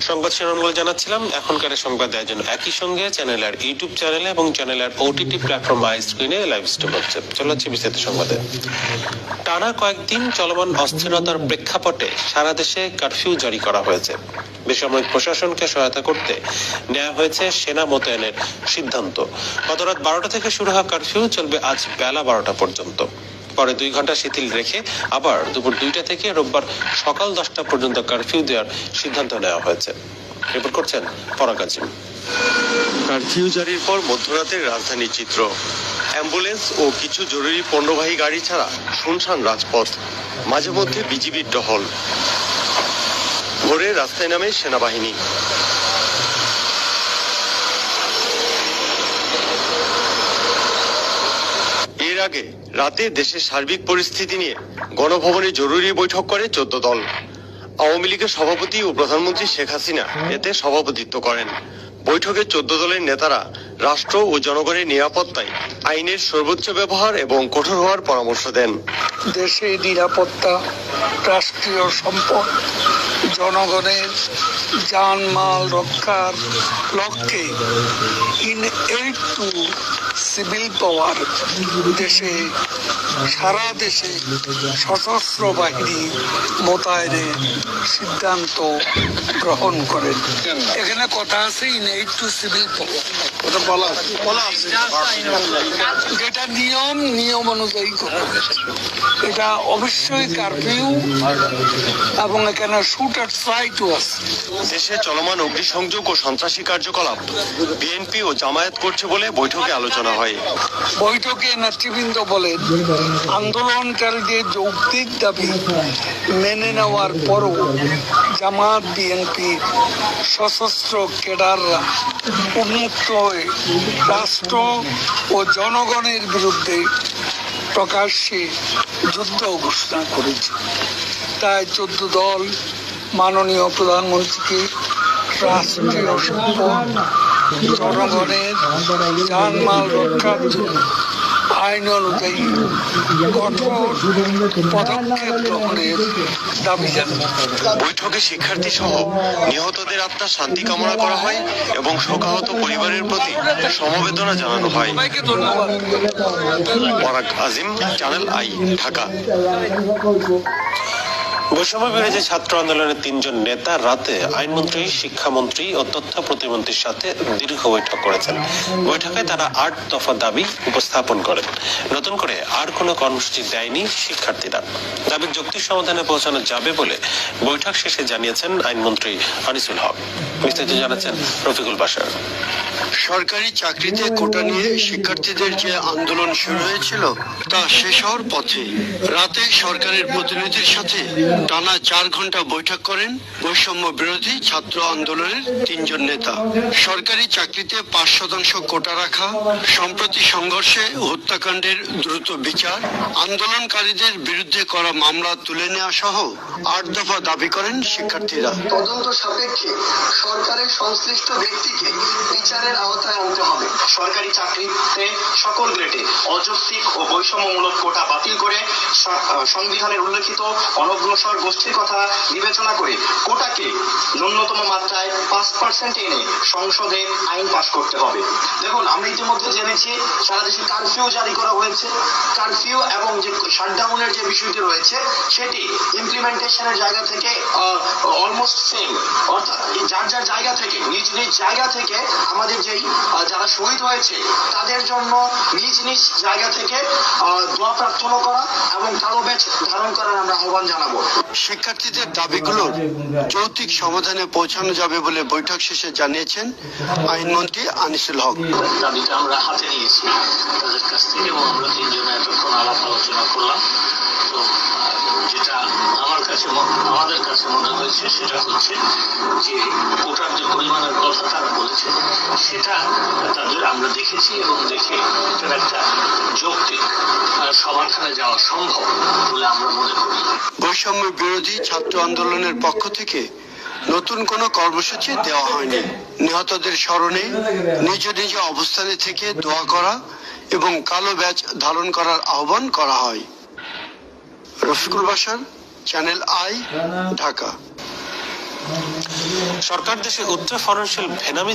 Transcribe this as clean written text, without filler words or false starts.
সংবাদ শিরোনামগুলো জানাচ্ছিলাম। এখনকার সংবাদ আয়োজন একই সঙ্গে চ্যানেলের ইউটিউব চ্যানেলে এবং চ্যানেলের ওটিটি প্ল্যাটফর্ম আই স্ক্রিনে লাইভ স্ট্রিম হচ্ছে। চলে যাচ্ছে বিস্তারিত সংবাদে। টানা কয়েকদিন চলমান অস্থিরতার প্রেক্ষাপটে সারা দেশে কারফিউ জারি করা হয়েছে। বেসামরিক প্রশাসনকে সহায়তা করতে নেওয়া হয়েছে সেনা মোতায়েনের সিদ্ধান্ত। গত রাত 12টা থেকে শুরু হওয়া কারফিউ চলবে আজ বেলা 12টা পর্যন্ত। পরে 2 ঘন্টা শিথিল রেখে আবার দুপুর 2টা থেকে রোববার সকাল 10টা পর্যন্ত কারফিউ দেওয়ার সিদ্ধান্ত নেওয়া হয়েছে। রিপোর্ট করছেন পরাগ আজিম। কারফিউ জারির পর মধ্যরাতের রাজধানীর চিত্র। অ্যাম্বুলেন্স ও কিছু জরুরি পণ্যবাহী গাড়ি ছাড়া শুনশান রাজপথ, মাঝে মধ্যে বিজিবির টহল। ভোরে রাস্তায় নামে সেনাবাহিনী। এর আগে রাতে দেশের সার্বিক পরিস্থিতি নিয়ে গণভবনে জরুরি বৈঠক করে 14 দল। আওয়ামী লীগের সভাপতি ও প্রধানমন্ত্রী শেখ হাসিনা এতে সভাপতিত্ব করেন। বৈঠকে 14 দলের নেতারা রাষ্ট্র ও জনগণের নিরাপত্তায় আইনের সর্বোচ্চ ব্যবহার এবং কঠোর হওয়ার পরামর্শ দেন। দেশের নিরাপত্তা, রাষ্ট্রীয় সম্পদ, জনগণের জানমাল রক্ষার লক্ষ্যে ইন এইড টু সিভিল পাওয়ার দেশে সারা দেশে সশস্ত্র বাহিনী মোতায়েনের সিদ্ধান্ত গ্রহণ করেন। এখানে কথা আছে ইন এইড টু সিভিল পাওয়ার, ওটা বলা আছে, যেটা নিয়ম অনুযায়ী করবে। এটা অবশ্যই কারফিউ এবং এখানে শুটার সাইটও আছে। দেশে চলমান অগ্নিসংযোগ ও সন্ত্রাসী কার্যকলাপ বিএনপি ও জামায়াত করছে বলে বৈঠকে আলোচনা হয়। বৈঠকে নেতৃবৃন্দ বলেন, আন্দোলনকারীদের যৌক্তিক দাবি মেনে নেওয়ার পরও জামায়াত বিএনপি সশস্ত্র ক্যাডাররা উন্মুক্ত হয়ে রাষ্ট্র ও জনগণের বিরুদ্ধে প্রকাশ্যে যুদ্ধ ঘোষণা করেছে। তাই 14 দল মাননীয় প্রধানমন্ত্রীকে রাষ্ট্রীয় সম্পদ, জনগণের জানমাল রক্ষার জন্য আইন অনুযায়ী কঠোর পদক্ষেপ গ্রহণের দাবি জানান। বৈঠকে শিক্ষার্থী সহ নিহতদের আত্মার শান্তি কামনা করা হয় এবং শোকাহত পরিবারের প্রতি সমবেদনা জানানো হয়। সবাইকে ধন্যবাদ। পরাগ আজিম, চ্যানেল আই, ঢাকা। বৈষম্য বিরোধী ছাত্র আন্দোলনের 3 জন নেতা রাতে আইনমন্ত্রী, শিক্ষামন্ত্রী ও তথ্য প্রতিমন্ত্রীর সাথে দীর্ঘ বৈঠক করেছেন। বৈঠকে তারা 8 দফা দাবি উপস্থাপন করেন। নতুন করে আর কোনো কর্মসূচি দেয়নি শিক্ষার্থীরা। দাবির যৌক্তিক সমাধানে পৌঁছানো যাবে বলে বৈঠক শেষে জানিয়েছেন আইনমন্ত্রী আনিসুল হক। বিস্তারিত জানাচ্ছেন রফিকুল বাশার। সরকারি চাকরিতে কোটা নিয়ে শিক্ষার্থীদের যে আন্দোলন শুরু হয়েছিল তা শেষ হওয়ার পথে। রাতে সরকারের প্রতিনিধির সাথে টানা 4 ঘন্টা বৈঠক করেন বৈষম্য বিরোধী ছাত্র আন্দোলনের 3 জন নেতা। সরকারি চাকরিতে 5% কোটা রাখা, সম্প্রতি সংঘর্ষে হত্যাকাণ্ডের দ্রুত বিচার, আন্দোলনকারীদের বিরুদ্ধে করা মামলা তুলে নেওয়া সহ 8 দফা দাবি করেন শিক্ষার্থীরা। তদন্ত সাপেক্ষে সরকারের সংশ্লিষ্ট ব্যক্তিকে বিচারের আওতায় আনতে হবে। সরকারি চাকরিতে সকল গ্রেডে অযৌক্তিক ও বৈষম্যমূলক কোটা বাতিল করে সংবিধানের উল্লেখিত অনগ্রসর গোষ্ঠীর কথা বিবেচনা করে কোটাকে ন্যূনতম মাত্রায় 5% এনে সংসদে আইন পাস করতে হবে। দেখুন, আমরা ইতিমধ্যে জেনেছি সারা দেশে কারফিউ জারি করা হয়েছে। কারফিউ এবং যে শাটডাউনের যে বিষয়টি রয়েছে সেটি ইমপ্লিমেন্টেশনের জায়গা থেকে অলমোস্ট সেম, অর্থাৎ যার যার জায়গা থেকে নিজ নিজ জায়গা থেকে আমাদের যেই যারা শহীদ হয়েছে তাদের জন্য নিজ নিজ জায়গা থেকে দোয়া প্রার্থনা করা এবং কালো ব্যাচ ধারণ করার আমরা আহ্বান জানাবো। শিক্ষার্থীদের দাবিগুলোর যৌক্তিক সমাধানে পৌঁছানো যাবে বলে বৈঠক শেষে জানিয়েছেন আইনমন্ত্রী আনিসুল হক। দাবিটা আমরা হাতে নিয়েছি তাদের কাছ থেকে এবং আমরা 3 জনে এতক্ষণ আলাপ আলোচনা করলাম। তো যেটা আমাদের কাছে মনে হয়েছে সেটা হচ্ছে যে কোটার যে পরিমাণের কথা তারা বলেছে সেটা তাদের আমরা দেখেছি এবং দেখে এটার একটা যৌক্তিক সমাধানে যাওয়া সম্ভব বলে আমরা মনে করি। বৈষম্য বিরোধী ছাত্র আন্দোলনের পক্ষ থেকে নতুন কোনো কর্মসূচি দেওয়া হয়নি। নিহতদের স্মরণে নিজ নিজ অবস্থানে থেকে দোয়া করা এবং কালো ব্যাজ ধারণ করার আহ্বান করা হয়। Rafiqul Bashar, channel I, Dhaka. সরকার দেশে উচ্চ ফরেনশিয়াল ভেনামি